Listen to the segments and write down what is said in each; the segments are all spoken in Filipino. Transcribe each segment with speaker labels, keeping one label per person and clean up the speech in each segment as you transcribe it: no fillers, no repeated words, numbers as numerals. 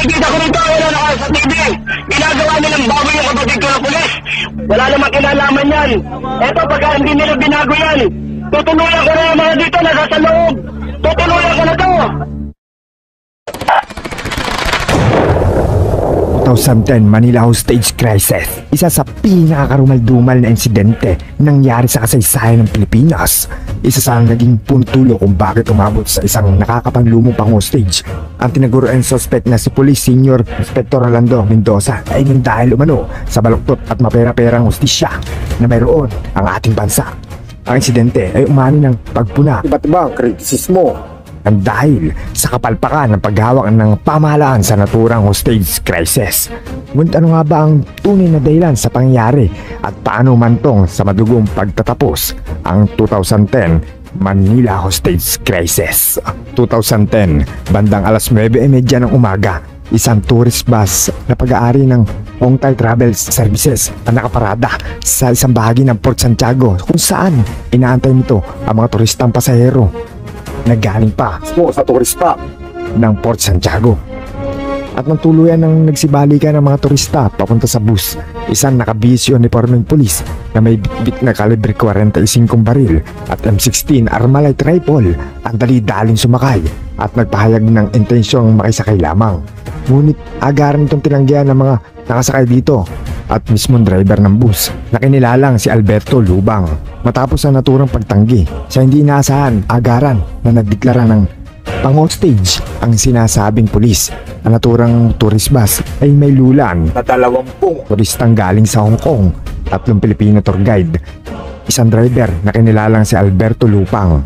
Speaker 1: nakikita ko rito, wala na sa TV. Ginagawa nilang baboy yung kapatid ko na pulis. Wala namang kinalaman yan. Eto, pagka hindi nila binago yan, tutuluyan ko na yung mga dito na nasa loob. Tutuluyan ko na to.
Speaker 2: 2010 Manila Hostage Crisis, isa sa pinakakarumal-dumal na insidente nangyari sa kasaysayan ng Pilipinas. Isa sa naging puntulo kung bakit umabot sa isang nakakapanlumong pang hostage. Ang tinaguruan suspect na si Police Senior Inspector Rolando Mendoza ay dahil umano sa baluktot at mapera-perang hustisya na mayroon ang ating bansa. Ang insidente ay umani ng pagpuna iba't ibang kritisismo dahil sa kapalpakan ng paghawak ng pamahalaan sa naturang hostage crisis. Ngunit ano nga ba ang tunay na dahilan sa pangyayari at paano mantong sa madugong pagtatapos ang 2010 Manila Hostage Crisis? 2010, bandang alas 9:30 ng umaga, isang tourist bus na pag-aari ng Hongtai Travel Services ang nakaparada sa isang bahagi ng Port Santiago kung saan inaantay nito ang mga turistang pasahero na galing pa sa tourist spot ng Port Santiago. At nang tuluyan ng nagsibalikan ng mga turista papunta sa bus, isang nakabihis uniformeng pulis na may bitbit na kalibre 45 baril at M16 Armalite rifle ang dali-daling sumakay at nagpahayag ng intensyong makisakay lamang. Ngunit agaran itong tinanggihan ng mga nakasakay dito at mismong driver ng bus na kinilalang si Alberto Lubang. Matapos ang naturang pagtanggi sa hindi inaasahan agaran na nagdeklara ng pang-hostage ang sinasabing pulis. Ang naturang tourist bus ay may lulan na 20 turistang galing sa Hong Kong, 3 Pilipino tour guide, isang driver na kinilalang si Alberto Lupang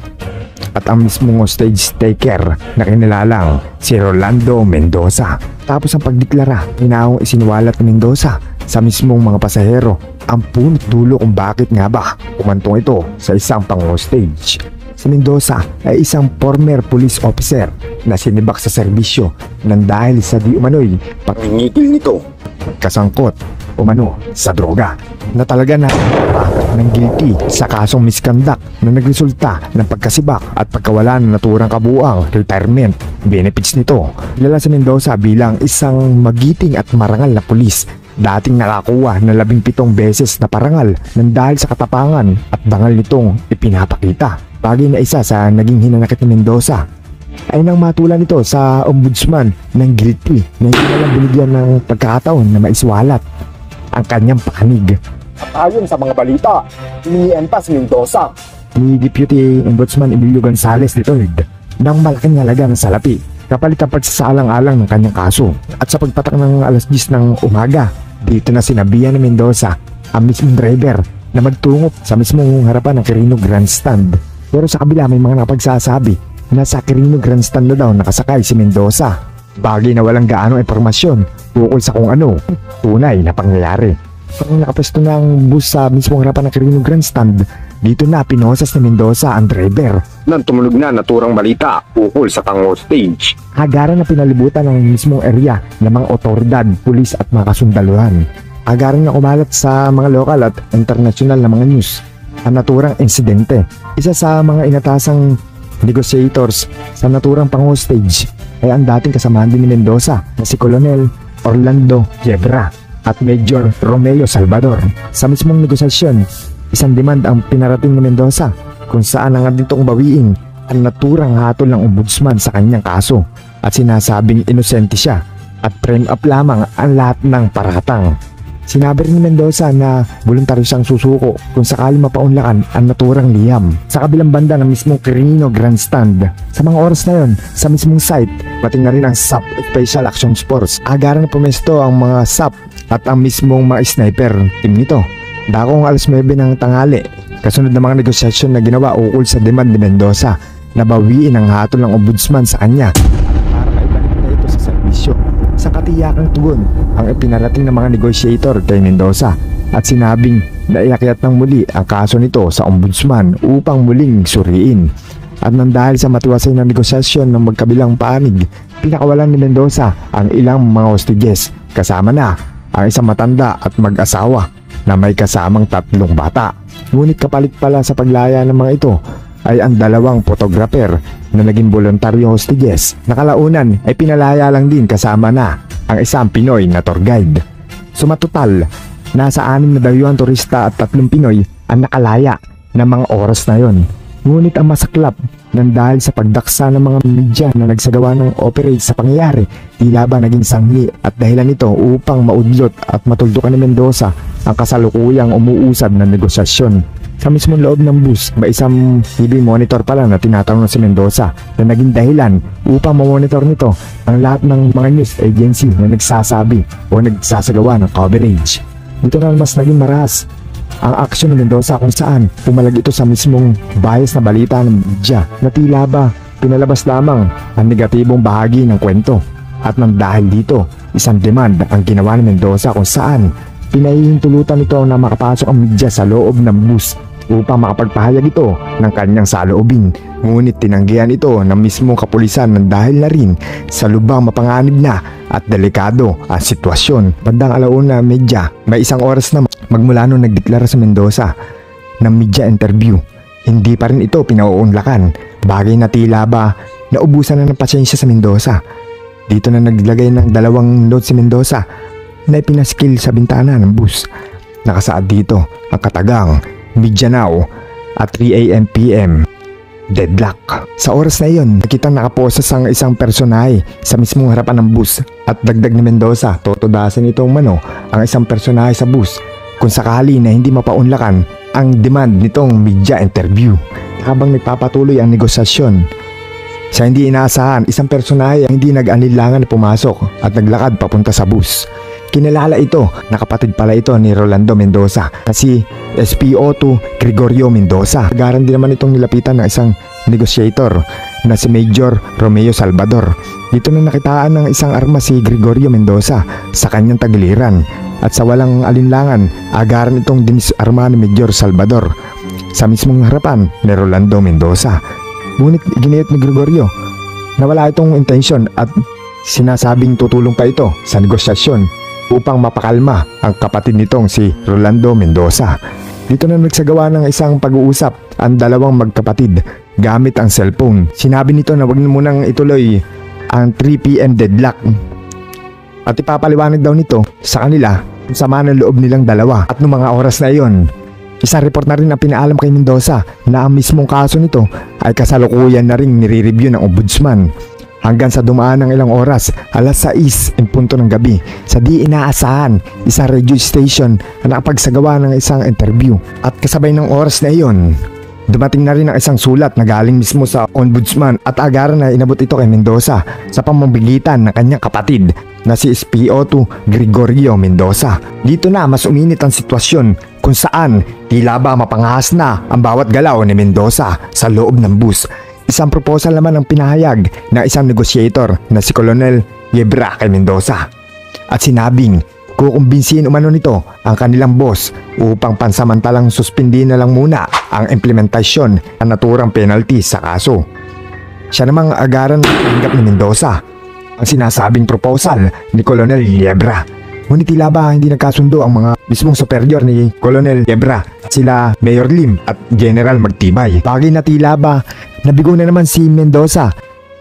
Speaker 2: at ang mismong hostage taker na kinilalang si Rolando Mendoza. Tapos ang pagdeklara, inaong isiniwalat ni Mendoza sa mismong mga pasahero ang punot dulo kung bakit nga ba umantong ito sa isang pang-hostage. Si Mendoza ay isang former police officer na sinibak sa serbisyo nang dahil sa di umano'y pangingikil nito kasangkot umano sa droga na talaga na ng guilty sa kasong misconduct na nagresulta ng pagkasibak at pagkawala ng naturang kabuuang retirement benefits nito. Kilala si Mendoza bilang isang magiting at marangal na pulis, dating nakakuha ng 17 beses na parangal nang dahil sa katapangan at bangal nitong ipinapakita. Bagay na isa sa naging hinanakit ni Mendoza ay nang matulan nito sa ombudsman ng guilty na hindi nalang binigyan ng pagkakataon na maiswalat ang kanyang panig. At ayon sa mga balita, hinihian pa si Mendoza ni Deputy Ombudsman Emilio Gonzales III ng malaking halaga ng salapi kapalit ang pagsasalang-alang ng kanyang kaso. At sa pagpatak ng alas 10 ng umaga, dito na sinabihan ni Mendoza ang mismong driver na magtungo sa mismong harapan ng Quirino Grandstand. Pero sa kabila may mga napagsasabi na sa Quirino Grandstand na daw nakasakay si Mendoza. Bagay na walang gaano impormasyon tungkol sa kung ano tunay na pangyayari. Pag nakapesto na ang bus sa mismong harapan ng Quirino Grandstand, dito na pinosas ni Mendoza ang driver nang tumunog na naturang balita ukol sa pang-hostage. Agaran na pinalibutan ng mismong area ng mga otoridad, pulis at mga kasundaluhan. Agaran na kumalat sa mga lokal at internasyonal na mga news ang naturang insidente. Isa sa mga inatasang negotiators sa naturang pang-hostage ay ang dating kasamahan din ni Mendoza na si Colonel Orlando Yebra at Major Romeo Salvador. Sa mismong negosasyon, isang demand ang pinarating ni Mendoza kung saan ang ditong bawiin ang naturang hatol ng ombudsman sa kanyang kaso at sinasabing inosente siya at frame up lamang ang lahat ng paratang. Sinabi rin ni Mendoza na voluntaryo siyang susuko kung sakali mapaunlakan ang naturang liham sa kabilang banda ng mismong Quirino Grandstand. Sa mga oras na yon, sa mismong site, pati na rin ang SAP Special Action Force. Agaran na pumesto ang mga SAP at ang mismong mga sniper team nito. Dakong alas 9 ng tanghali, kasunod ng mga negosyasyon na ginawa ukol sa demand ni Mendoza na bawiin ang hatol ng ombudsman sa kanya para maibalik na ito sa serbisyo. Sa katiyakang tugon ang ipinarating ng mga negotiator kay Mendoza at sinabing na iakyat ng muli ang kaso nito sa ombudsman upang muling suriin. At nang dahil sa matiwasay na negosyasyon ng magkabilang panig, pinakawalan ni Mendoza ang ilang mga hostages kasama na ang isang matanda at mag-asawa na may kasamang 3 bata. Ngunit kapalit pala sa paglaya ng mga ito ay ang dalawang photographer na naging voluntaryo hostages. Nakalaunan ay pinalaya lang din kasama na ang isang Pinoy na tour guide. Sumatotal, nasa 6 na dayuhan turista at 3 Pinoy ang nakalaya ng mga oras na yon. Ngunit ang masaklap nang dahil sa pagdaksa ng mga media na nagsagawa ng operate sa pangyayari, tila ba naging sangli at dahilan nito upang maudlot at matuldukan ni Mendoza ang kasalukuyang umuusad na negosasyon. Sa mismong loob ng bus, may isang TV monitor pala na tinatanong si Mendoza na naging dahilan upang mamonitor nito ang lahat ng mga news agency na nagsasabi o nagsasagawa ng coverage. Dito na mas naging maras ang aksyon ni Mendoza kung saan pumalag ito sa mismong bias na balita ng media na tila ba pinalabas lamang ang negatibong bahagi ng kwento. At nang dahil dito, isang demand ang ginawa ni Mendoza kung saan pinahihintulutan ito na makapasok ang media sa loob ng bus upang makapagpahayag ito ng kanyang saloobin. Ngunit tinanggihan ito ng mismong kapulisan ng dahil na rin sa lubang mapanganib na at delikado ang sitwasyon. Bandang 1:00 may 1 oras na magmula nung nagdeklara si Mendoza ng media interview. Hindi pa rin ito pinauunlakan, bagay na tila ba naubusan na ng pasyensya sa Mendoza. Dito na naglagay ng 2 note si Mendoza na ipinaskil sa bintana ng bus. Nakasaad dito ang katagang Media Now at 3 AM PM. Deadlock. Sa oras na iyon, nakita nakaposas ang isang personahe sa mismong harapan ng bus at dagdag ni Mendoza, totodasan itong ang isang personahe sa bus kung sakali na hindi mapaunlakan ang demand nitong media interview. Habang nagpapatuloy ang negosasyon, sa hindi inaasahan, isang personahe ang hindi nag-anilangan na pumasok at naglakad papunta sa bus. Kinalala ito na kapatid pala ito ni Rolando Mendoza na si SPO2 Gregorio Mendoza. Agaran din naman itong nilapitan ng isang negotiator na si Major Romeo Salvador. Dito na nakitaan ng isang armas si Gregorio Mendoza sa kanyang tagiliran at sa walang alinlangan agaran itong dinisarma ni Major Salvador sa mismong harapan ni Rolando Mendoza. Ngunit ginayot ni Gregorio na wala itong intensyon at sinasabing tutulong pa ito sa negosasyon upang mapakalma ang kapatid nitong si Rolando Mendoza. Dito na nagsagawa ng isang pag-uusap ang dalawang magkapatid gamit ang cellphone. Sinabi nito na wag na munang ituloy ang 3 PM deadlock at ipapaliwanag daw nito sa kanila kung sama ng loob nilang dalawa. At noong mga oras na iyon, isang report na rin ang pinaalam kay Mendoza na ang mismong kaso nito ay kasalukuyan na rin nire-review ng ombudsman. Hanggang sa dumaan ng ilang oras, 6:00 ng gabi, sa di inaasahan, isang radio station na nakapagsagawa ng isang interview. At kasabay ng oras na iyon, dumating na rin ang isang sulat na galing mismo sa ombudsman at agaran na inabot ito kay Mendoza sa pamamagitan ng kanyang kapatid na si SPO2 Gregorio Mendoza. Dito na mas uminit ang sitwasyon kung saan tila ba mapangahas na ang bawat galaw ni Mendoza sa loob ng bus. Isang proposal naman ang pinahayag ng isang negotiator na si Colonel Yebra kay Mendoza at sinabing kukumbinsihin umano nito ang kanilang boss upang pansamantalang suspindi na lang muna ang implementasyon ng naturang penalty sa kaso. Siya namang agaran tanggap ni Mendoza ang sinasabing proposal ni Colonel Yebra. Ngunit tila ba hindi nagkasundo ang mga mismong superior ni Colonel Yebra, sila Mayor Lim at General Magtibay. Bagay na tila ba nabigo na naman si Mendoza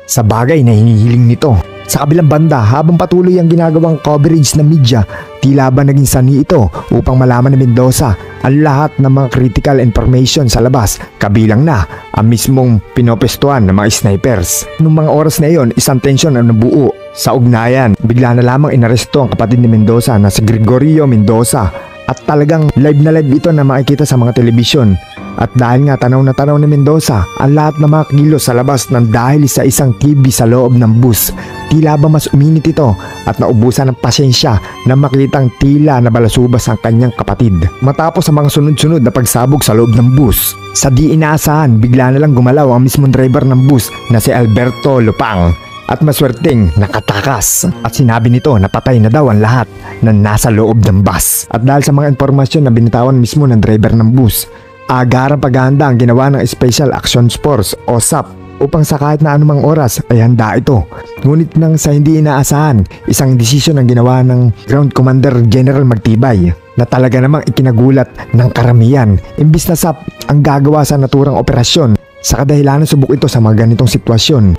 Speaker 2: sa bagay na hinihiling nito. Sa kabilang banda, habang patuloy ang ginagawang coverage ng media, tila ba naging sanhi ito upang malaman ni Mendoza ang lahat ng mga critical information sa labas, kabilang na ang mismong pinopestuhan ng mga snipers. Noong mga oras na iyon, isang tensyon ang nabuo sa ugnayan. Bigla na lamang inaresto ang kapatid ni Mendoza na si Gregorio Mendoza at talagang live na live ito na makikita sa mga telebisyon. At dahil nga tanaw na tanaw ni Mendoza ang lahat ng mga kilos sa labas ng dahil sa isang TV sa loob ng bus, tila ba mas uminit ito at naubusan ng pasyensya na makitang tila na balasubas ang kanyang kapatid. Matapos ang mga sunod-sunod na pagsabog sa loob ng bus, sa di inaasahan bigla na lang gumalaw ang mismong driver ng bus na si Alberto Lupang at maswerteng nakatakas at sinabi nito na patay na daw ang lahat na nasa loob ng bus. At dahil sa mga impormasyon na binitawan mismo ng driver ng bus, agarang paghahanda ang ginawa ng Special Action Force o SAP upang sa kahit na anumang oras ay handa ito. Ngunit nang sa hindi inaasahan, isang desisyon ang ginawa ng Ground Commander General Magtibay na talaga namang ikinagulat ng karamihan. Imbis na SAP ang gagawa sa naturang operasyon, Sa kadahilanan subok ito sa mga ganitong sitwasyon,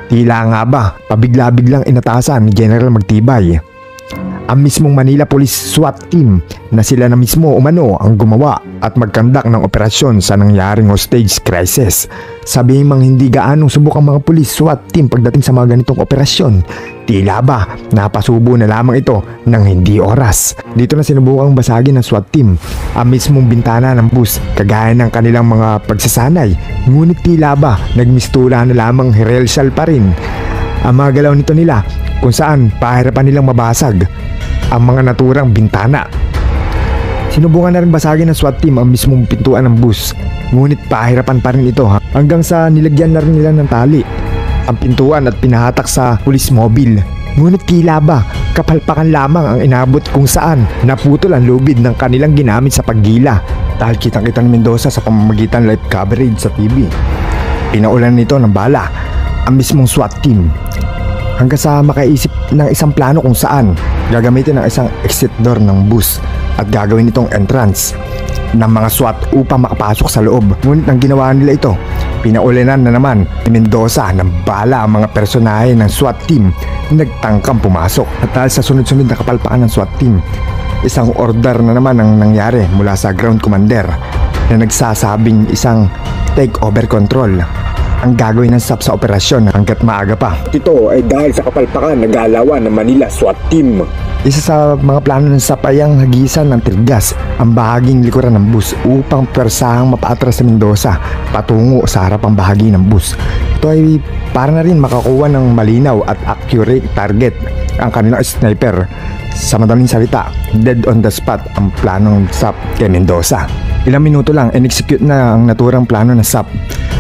Speaker 2: tila nga ba pabigla-biglang inatasan ni General Magtibay ang mismong Manila Police SWAT team na sila na mismo umano ang gumawa at magkandak ng operasyon sa nangyaring hostage crisis. Sabihin mang hindi gaanong subok ang mga police SWAT team pagdating sa mga ganitong operasyon, tila ba napasubo na lamang ito ng hindi oras. Dito na sinubukang basagin ng SWAT team ang mismong bintana ng bus kagaya ng kanilang mga pagsasanay, ngunit tila ba nagmistula na lamang rehearsal pa rin ang mga galaw nito nila kung saan pahirapan nilang mabasag ang mga naturang bintana. Sinubukan na rin basagin ng SWAT team ang mismong pintuan ng bus, ngunit pahirapan pa rin ito hanggang sa nilagyan na rin nila ng tali ang pintuan at pinahatak sa police mobile. Ngunit tila ba kapalpakan lamang ang inabot kung saan naputol ang lubid ng kanilang ginamit sa paggila dahil kitang-kita ni Mendoza sa pamamagitan live coverage sa TV. Pinaulan nito ng bala ang mismong SWAT team hanggang sa makaisip ng isang plano kung saan gagamitin ang isang exit door ng bus at gagawin itong entrance ng mga SWAT upang makapasok sa loob. Ngunit ang ginawa nila ito, pinaulinan na naman ni Mendoza ng bala ang mga personahe ng SWAT team na nagtangkang pumasok. At dahil sa sunod-sunod na kapalpakan ng SWAT team, isang order na naman ang nangyari mula sa ground commander na nagsasabing isang take over control ang gagawin ng SAP sa operasyon hanggat maaga pa. Ito ay dahil sa kapalpakan na galawan ng Manila SWAT team. Isa sa mga plano ng SAP ay ang hagisan ng tirgas ang bahaging likuran ng bus upang persahang mapaatras sa Mendoza patungo sa harapang bahagi ng bus. Ito ay para na rin makakuha ng malinaw at accurate target ang kanilang sniper. Sa madaling salita, dead on the spot ang plano ng SAP kay Mendoza. Ilang minuto lang in-execute na ang naturang plano ng SAP.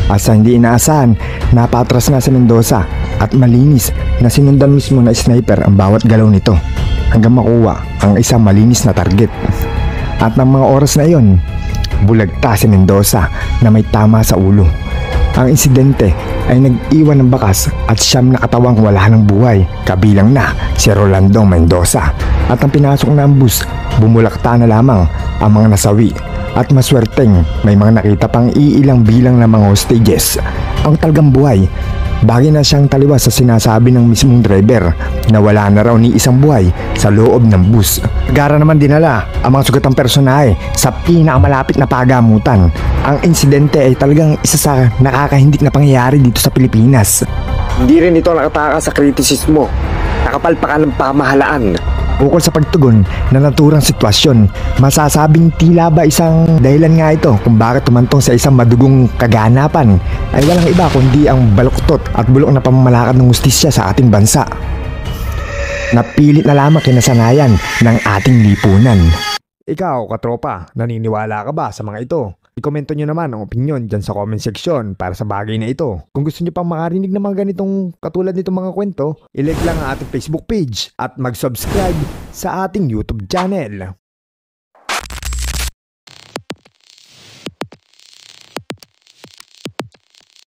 Speaker 2: At sa hindi inaasahan, napatras nga si Mendoza at malinis na sinundan mismo na sniper ang bawat galaw nito hanggang makuha ang isang malinis na target. At ng mga oras na iyon, bulagta si Mendoza na may tama sa ulo. Ang insidente ay nag-iwan ng bakas at siyam na katawang wala ng buhay, kabilang na si Rolando Mendoza. At ang pinasok na ang bus, bumulakta na lamang ang mga nasawi. At maswerteng may mga nakita pang iilang bilang ng mga hostages ang talagang buhay. Bagay na siyang taliwas sa sinasabi ng mismong driver na wala na raw ni isang buhay sa loob ng bus. Gara naman dinala ang mga sugatang personahe sa pinakamalapit na pagamutan. Ang insidente ay talagang isa sa nakakahindik na pangyayari dito sa Pilipinas. Hindi rin ito nakataka sa kritisismo, nakapalpakan ng pamahalaan. Ukol sa pagtugon na naturang sitwasyon, masasabing tila ba isang dahilan nga ito kung bakit tumantong sa isang madugong kaganapan ay walang iba kundi ang baluktot at bulok na pamamalakad ng hustisya sa ating bansa. Napilit na lamang kinasanayan ng ating lipunan. Ikaw, katropa, naniniwala ka ba sa mga ito? I-komento nyo naman ang opinion dyan sa comment section para sa bagay na ito. Kung gusto nyo pang makarinig ng mga ganitong katulad nitong mga kwento, i-like lang ang ating Facebook page at mag-subscribe sa ating YouTube channel.